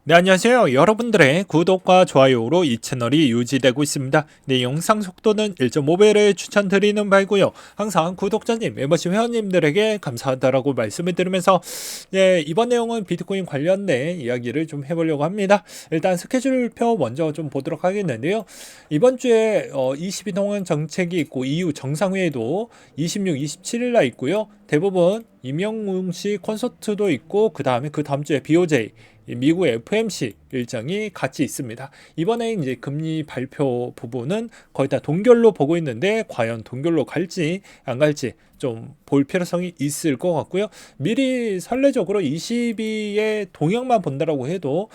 네, 안녕하세요. 여러분들의 구독과 좋아요로 이 채널이 유지되고 있습니다. 네, 영상 속도는 1.5배를 추천드리는 바이고요. 항상 구독자님, 멤버십 회원님들에게 감사하다라고 말씀을 드리면서 이번 내용은 비트코인 관련된 이야기를 좀 해보려고 합니다. 일단 스케줄표 먼저 좀 보도록 하겠는데요. 이번 주에 22동안 정책이 있고 EU 정상회의도 26, 27일 날 있고요. 대부분 임영웅 씨 콘서트도 있고 그 다음에 그 다음 주에 BOJ 미국 FMC 일정이 같이 있습니다. 이번에 이제 금리 발표 부분은 거의 다 동결로 보고 있는데 과연 동결로 갈지 안 갈지 좀 볼 필요성이 있을 것 같고요. 미리 선례적으로 22의 동향만 본다라고 해도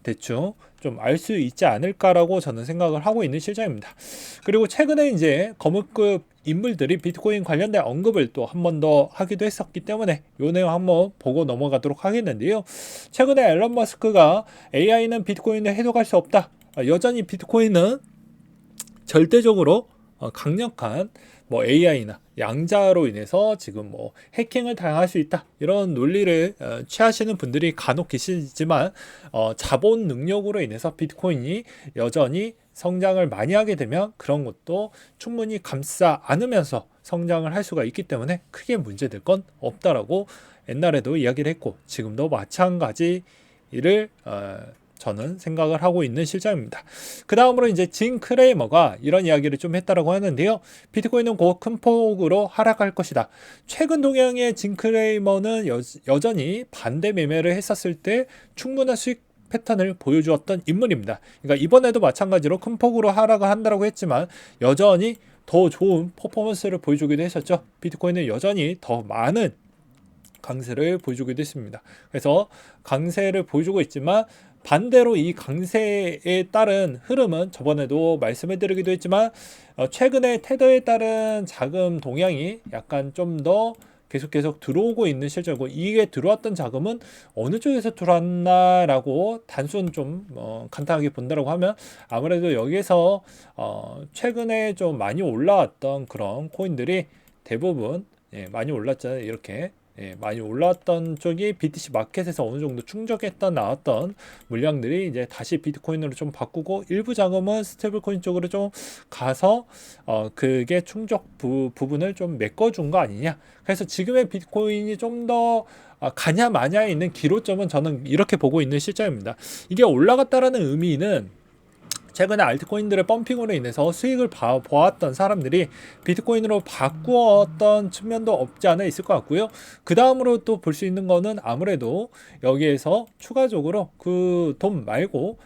대충 좀 알 수 있지 않을까라고 저는 생각을 하고 있는 실정입니다. 그리고 최근에 이제 거물급 인물들이 비트코인 관련된 언급을 또 한 번 더 하기도 했었기 때문에 요 내용 한번 보고 넘어가도록 하겠는데요. 최근에 앨런 머스크가 AI는 비트코인을 해독할 수 없다. 여전히 비트코인은 절대적으로 강력한 AI나 양자로 인해서 지금 해킹을 당할 수 있다 이런 논리를 취하시는 분들이 간혹 계시지만 자본 능력으로 인해서 비트코인이 여전히 성장을 많이 하게 되면 그런 것도 충분히 감싸 안으면서 성장을 할 수가 있기 때문에 크게 문제될 건 없다라고 옛날에도 이야기를 했고 지금도 마찬가지를 저는 생각을 하고 있는 실정입니다. 그 다음으로 이제 진 크레이머가 이런 이야기를 좀 했다라고 하는데요. 비트코인은 곧 큰 폭으로 하락할 것이다. 최근 동향의 진 크레이머는 여전히 반대 매매를 했었을 때 충분한 수익 패턴을 보여주었던 인물입니다. 그러니까 이번에도 마찬가지로 큰 폭으로 하락을 한다고 했지만 여전히 더 좋은 퍼포먼스를 보여주기도 했었죠. 비트코인은 여전히 더 많은 강세를 보여주기도 했습니다. 그래서 강세를 보여주고 있지만 반대로 이 강세에 따른 흐름은 저번에도 말씀해 드리기도 했지만 최근에 테더에 따른 자금 동향이 약간 좀 더 계속 들어오고 있는 실정이고 이게 들어왔던 자금은 어느 쪽에서 들어왔나라고 단순 좀 간단하게 본다라고 하면 아무래도 여기에서 최근에 좀 많이 올라왔던 그런 코인들이 대부분 많이 올랐잖아요. 이렇게 많이 올라왔던 쪽이 BTC 마켓에서 어느 정도 충족했던 나왔던 물량들이 이제 다시 비트코인으로 좀 바꾸고 일부 자금은 스테이블 코인 쪽으로 좀 가서 그게 충족 부분을 좀 메꿔준 거 아니냐. 그래서 지금의 비트코인이 좀 더 가냐 마냐에 있는 기로점은 저는 이렇게 보고 있는 실정입니다. 이게 올라갔다라는 의미는 최근에 알트코인들의 펌핑으로 인해서 수익을 보았던 사람들이 비트코인으로 바꾸었던 측면도 없지 않아 있을 것 같고요. 그 다음으로 또 볼 수 있는 거는 아무래도 여기에서 추가적으로 그 돈 말고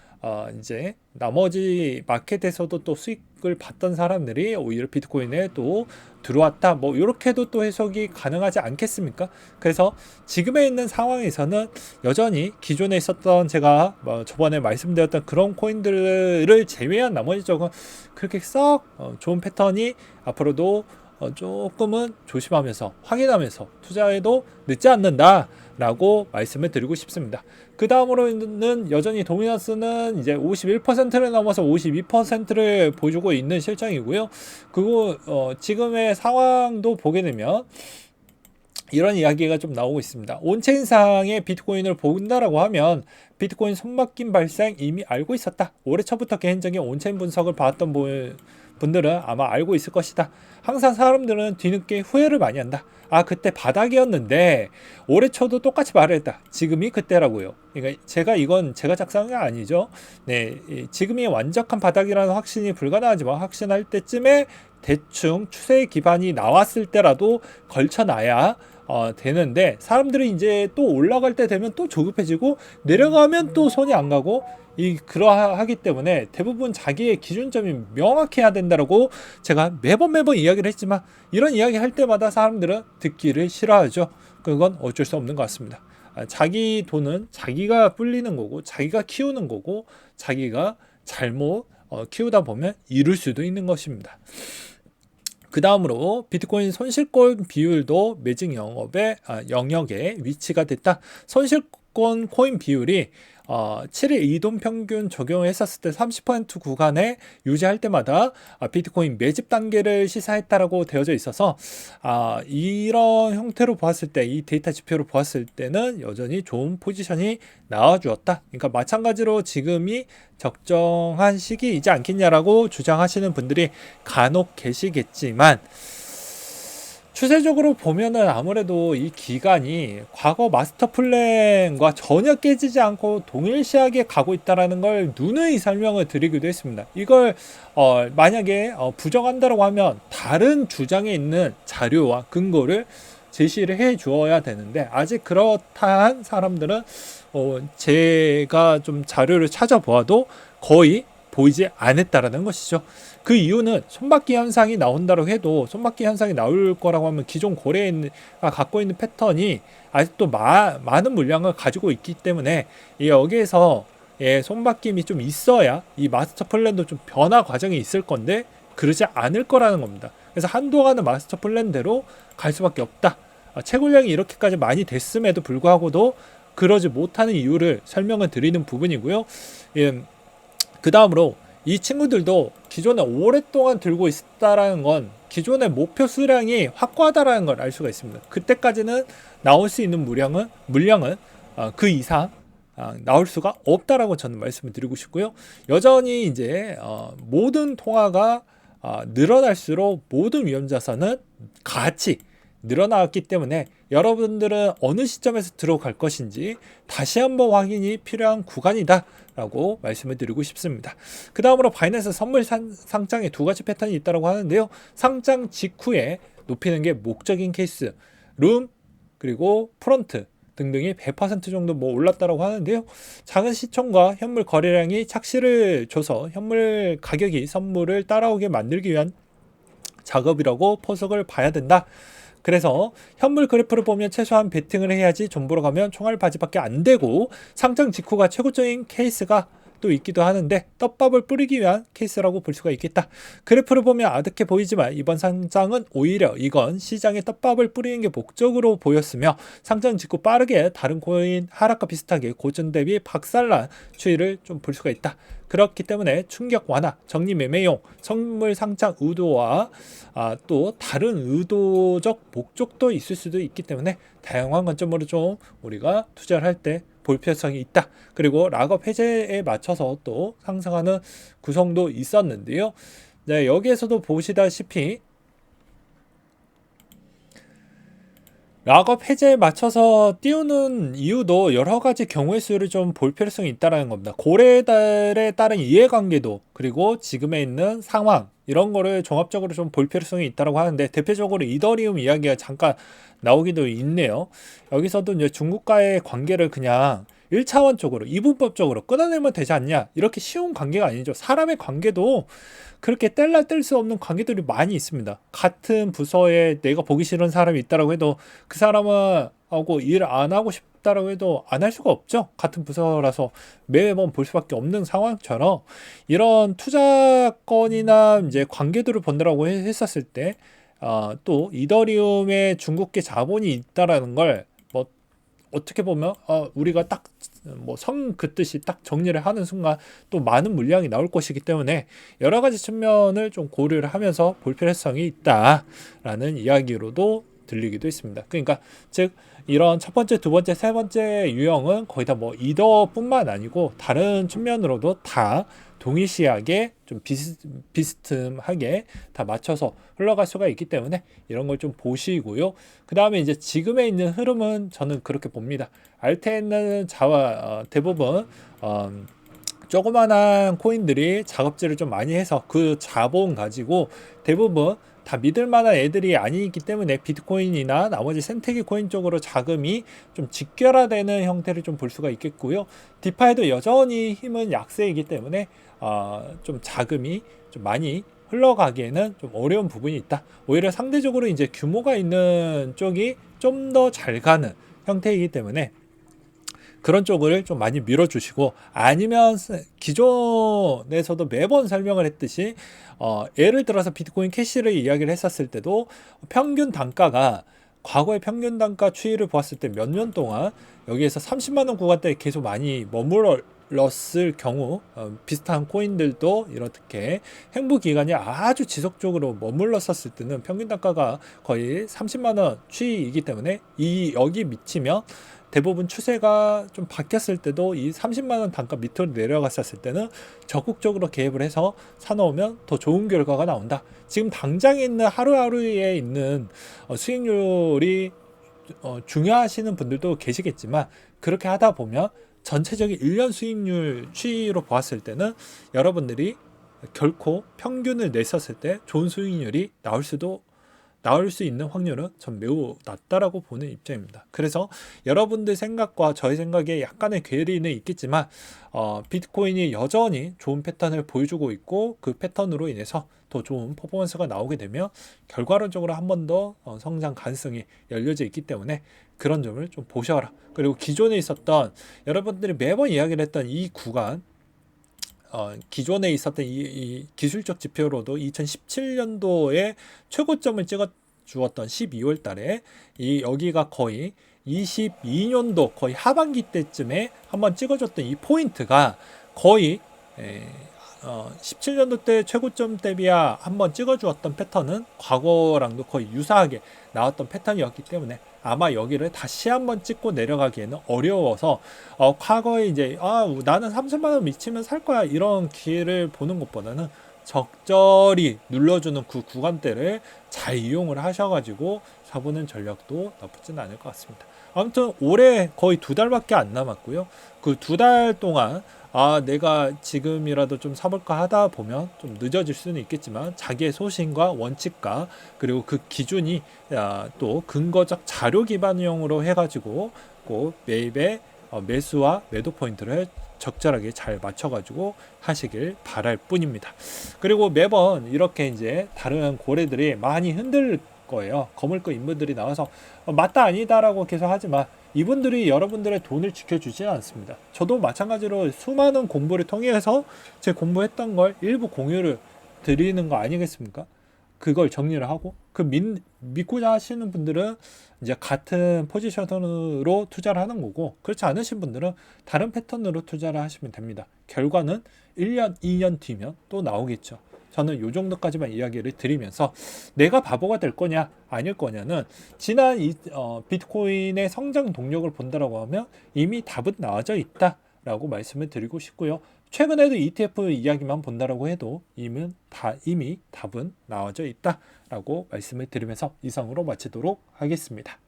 이제 나머지 마켓에서도 또 수익을 봤던 사람들이 오히려 비트코인에 또 들어왔다 이렇게도 또 해석이 가능하지 않겠습니까? 그래서 지금에 있는 상황에서는 여전히 기존에 있었던 제가 저번에 말씀드렸던 그런 코인들을 제외한 나머지 쪽은 그렇게 썩 좋은 패턴이 앞으로도 조금은 조심하면서 확인하면서 투자해도 늦지 않는다 라고 말씀을 드리고 싶습니다. 그 다음으로는 여전히 도미넌스는 이제 51%를 넘어서 52%를 보여주고 있는 실정이고요. 그리고 지금의 상황도 보게 되면 이런 이야기가 좀 나오고 있습니다. 온체인상의 비트코인을 본다라고 하면 비트코인 손바뀜 발생 이미 알고 있었다. 올해 초부터 개인적인 온체인 분석을 봐왔던 분들은 아마 알고 있을 것이다. 항상 사람들은 뒤늦게 후회를 많이 한다. 그때 바닥이었는데 올해 초도 똑같이 말했다. 지금이 그때라고요. 그러니까 이건 제가 작성한 게 아니죠. 네, 지금이 완벽한 바닥이라는 확신이 불가능하지만 확신할 때쯤에 대충 추세의 기반이 나왔을 때라도 걸쳐놔야 되는데 사람들이 이제 또 올라갈 때 되면 또 조급해지고 내려가면 또 손이 안 가고 그러하기 때문에 대부분 자기의 기준점이 명확해야 된다라고 제가 매번 이야기를 했지만 이런 이야기 할 때마다 사람들은 듣기를 싫어하죠. 그건 어쩔 수 없는 것 같습니다. 자기 돈은 자기가 불리는 거고 자기가 키우는 거고 자기가 잘못 키우다 보면 잃을 수도 있는 것입니다. 그 다음으로 비트코인 손실권 비율도 매직 영역의 위치가 됐다. 손실 주도권 코인 비율이 7일 이동 평균 적용했었을 때 30% 구간에 유지할 때마다 비트코인 매집 단계를 시사했다라고 되어져 있어서 이런 형태로 보았을 때, 이 데이터 지표로 보았을 때는 여전히 좋은 포지션이 나와주었다. 그러니까 마찬가지로 지금이 적정한 시기이지 않겠냐라고 주장하시는 분들이 간혹 계시겠지만, 추세적으로 보면은 아무래도 이 기간이 과거 마스터 플랜과 전혀 깨지지 않고 동일시하게 가고 있다라는 걸 누누이 설명을 드리기도 했습니다. 이걸 만약에 부정한다고 하면 다른 주장에 있는 자료와 근거를 제시를 해 주어야 되는데, 아직 그렇다한 사람들은 제가 좀 자료를 찾아보아도 거의 보이지 않았다라는 것이죠. 그 이유는 손바퀴 현상이 나온다고 해도, 손바퀴 현상이 나올 거라고 하면 기존 고래가 갖고 있는 패턴이 아직도 많은 물량을 가지고 있기 때문에 여기에서 손바뀜이 좀 있어야 이 마스터 플랜도 좀 변화 과정이 있을 건데 그러지 않을 거라는 겁니다. 그래서 한동안은 마스터 플랜대로 갈 수밖에 없다. 채굴량이 이렇게까지 많이 됐음에도 불구하고도 그러지 못하는 이유를 설명을 드리는 부분이고요. 그 다음으로 이 친구들도 기존에 오랫동안 들고 있다라는 건 기존의 목표 수량이 확고하다라는 걸 알 수가 있습니다. 그때까지는 나올 수 있는 물량은 그 이상 나올 수가 없다라고 저는 말씀을 드리고 싶고요. 여전히 이제 모든 통화가 늘어날수록 모든 위험자산은 같이 늘어나왔기 때문에 여러분들은 어느 시점에서 들어갈 것인지 다시 한번 확인이 필요한 구간이다 라고 말씀을 드리고 싶습니다. 그 다음으로 바이낸스 선물 상장에 두 가지 패턴이 있다고 하는데요. 상장 직후에 높이는 게 목적인 케이스, 룸 그리고 프론트 등등이 100% 정도 올랐다고 하는데요. 작은 시총과 현물 거래량이 착시를 줘서 현물 가격이 선물을 따라오게 만들기 위한 작업이라고 포석을 봐야 된다. 그래서 현물 그래프를 보면 최소한 베팅을 해야지 존버로 가면 총알 바지밖에 안 되고, 상장 직후가 최고적인 케이스가 또 있기도 하는데 떡밥을 뿌리기 위한 케이스라고 볼 수가 있겠다. 그래프를 보면 아득해 보이지만 이번 상장은 오히려 이건 시장에 떡밥을 뿌리는 게 목적으로 보였으며, 상장 직후 빠르게 다른 코인 하락과 비슷하게 고점 대비 박살난 추이를 좀 볼 수가 있다. 그렇기 때문에 충격 완화, 정리 매매용, 선물 상장 의도와 또 다른 의도적 목적도 있을 수도 있기 때문에 다양한 관점으로 좀 우리가 투자를 할 때 볼 필요성이 있다. 그리고 락업 해제에 맞춰서 또 상승하는 구성도 있었는데요. 네, 여기에서도 보시다시피 락업 해제에 맞춰서 띄우는 이유도 여러 가지 경우의 수를 좀 볼 필요성이 있다는 겁니다. 고래달에 따른 이해관계도, 그리고 지금에 있는 상황, 이런 거를 종합적으로 좀 볼 필요성이 있다고 하는데, 대표적으로 이더리움 이야기가 잠깐 나오기도 있네요. 여기서도 이제 중국과의 관계를 그냥 1차원적으로 이분법적으로 끊어내면 되지 않냐, 이렇게 쉬운 관계가 아니죠. 사람의 관계도 그렇게 뗄라 뗄 수 없는 관계들이 많이 있습니다. 같은 부서에 내가 보기 싫은 사람이 있다고 해도 그 사람하고 일 안 하고 싶다라고 해도 안 할 수가 없죠. 같은 부서라서 매번 볼 수밖에 없는 상황처럼, 이런 투자건이나 이제 관계들을 본다라고 했었을 때 또 이더리움에 중국계 자본이 있다라는 걸 어떻게 보면 우리가 딱 성 긋듯이 딱 정리를 하는 순간 또 많은 물량이 나올 것이기 때문에 여러 가지 측면을 좀 고려를 하면서 볼 필요성이 있다라는 이야기로도 들리기도 했습니다. 그러니까 즉 이런 첫 번째, 두 번째, 세 번째 유형은 거의 다 이더뿐만 아니고 다른 측면으로도 다 동일시하게 좀 비스듬하게 다 맞춰서 흘러갈 수가 있기 때문에 이런 걸 좀 보시고요. 그 다음에 이제 지금에 있는 흐름은 저는 그렇게 봅니다. 알테는 대부분 조그만한 코인들이 작업질을 좀 많이 해서 그 자본 가지고 대부분 다 믿을 만한 애들이 아니기 때문에 비트코인이나 나머지 생태계 코인 쪽으로 자금이 좀 직결화되는 형태를 좀 볼 수가 있겠고요. 디파이도 여전히 힘은 약세이기 때문에 좀 자금이 좀 많이 흘러가기에는 좀 어려운 부분이 있다. 오히려 상대적으로 이제 규모가 있는 쪽이 좀 더 잘 가는 형태이기 때문에 그런 쪽을 좀 많이 밀어주시고, 아니면 기존에서도 매번 설명을 했듯이 예를 들어서 비트코인 캐시를 이야기를 했었을 때도 평균 단가가 과거의 평균 단가 추이를 보았을 때 몇 년 동안 여기에서 30만 원 구간대에 계속 많이 머물렀을 경우 비슷한 코인들도 이렇게 행보 기간이 아주 지속적으로 머물렀었을 때는 평균 단가가 거의 30만 원 추이이기 때문에 여기 미치면 대부분 추세가 좀 바뀌었을 때도 이 30만 원 단가 밑으로 내려갔었을 때는 적극적으로 개입을 해서 사놓으면 더 좋은 결과가 나온다. 지금 당장에 있는 하루하루에 있는 수익률이 중요하시는 분들도 계시겠지만 그렇게 하다 보면 전체적인 1년 수익률 추이로 보았을 때는 여러분들이 결코 평균을 냈었을 때 좋은 수익률이 나올 수 있는 확률은 전 매우 낮다라고 보는 입장입니다. 그래서 여러분들 생각과 저의 생각에 약간의 괴리는 있겠지만 비트코인이 여전히 좋은 패턴을 보여주고 있고 그 패턴으로 인해서 더 좋은 퍼포먼스가 나오게 되면 결과론적으로 한 번 더 성장 가능성이 열려져 있기 때문에 그런 점을 좀 보셔라. 그리고 기존에 있었던 여러분들이 매번 이야기를 했던 이 구간 기존에 있었던 이 기술적 지표로도 2017년도에 최고점을 찍어 주었던 12월 달에 여기가 거의 22년도 거의 하반기 때쯤에 한번 찍어줬던 이 포인트가 거의 17년도 때 최고점 대비야 한번 찍어주었던 패턴은 과거랑도 거의 유사하게 나왔던 패턴이었기 때문에 아마 여기를 다시 한번 찍고 내려가기에는 어려워서 과거에 이제 나는 30만 원 미치면 살 거야 이런 기회를 보는 것보다는 적절히 눌러주는 그 구간대를 잘 이용을 하셔가지고 사보는 전략도 나쁘진 않을 것 같습니다. 아무튼 올해 거의 2달밖에 안 남았고요. 그 2달 동안 내가 지금이라도 좀 사볼까 하다 보면 좀 늦어질 수는 있겠지만 자기의 소신과 원칙과 그리고 그 기준이 또 근거적 자료 기반형으로 해가지고 꼭 매입의 매수와 매도 포인트를 적절하게 잘 맞춰가지고 하시길 바랄 뿐입니다. 그리고 매번 이렇게 이제 다른 고래들이 많이 흔들 거예요. 거물급 인물들이 나와서 맞다 아니다라고 계속 하지만 이분들이 여러분들의 돈을 지켜주지 않습니다. 저도 마찬가지로 수많은 공부를 통해서 제 공부했던 걸 일부 공유를 드리는 거 아니겠습니까? 그걸 정리를 하고 믿고자 하시는 분들은 이제 같은 포지션으로 투자를 하는 거고 그렇지 않으신 분들은 다른 패턴으로 투자를 하시면 됩니다. 결과는 1년, 2년 뒤면 또 나오겠죠. 저는 요 정도까지만 이야기를 드리면서 내가 바보가 될 거냐 아닐 거냐는 지난 비트코인의 성장 동력을 본다라고 하면 이미 답은 나와져 있다라고 말씀을 드리고 싶고요. 최근에도 ETF 이야기만 본다라고 해도 이미 답은 나와져 있다라고 말씀을 드리면서 이상으로 마치도록 하겠습니다.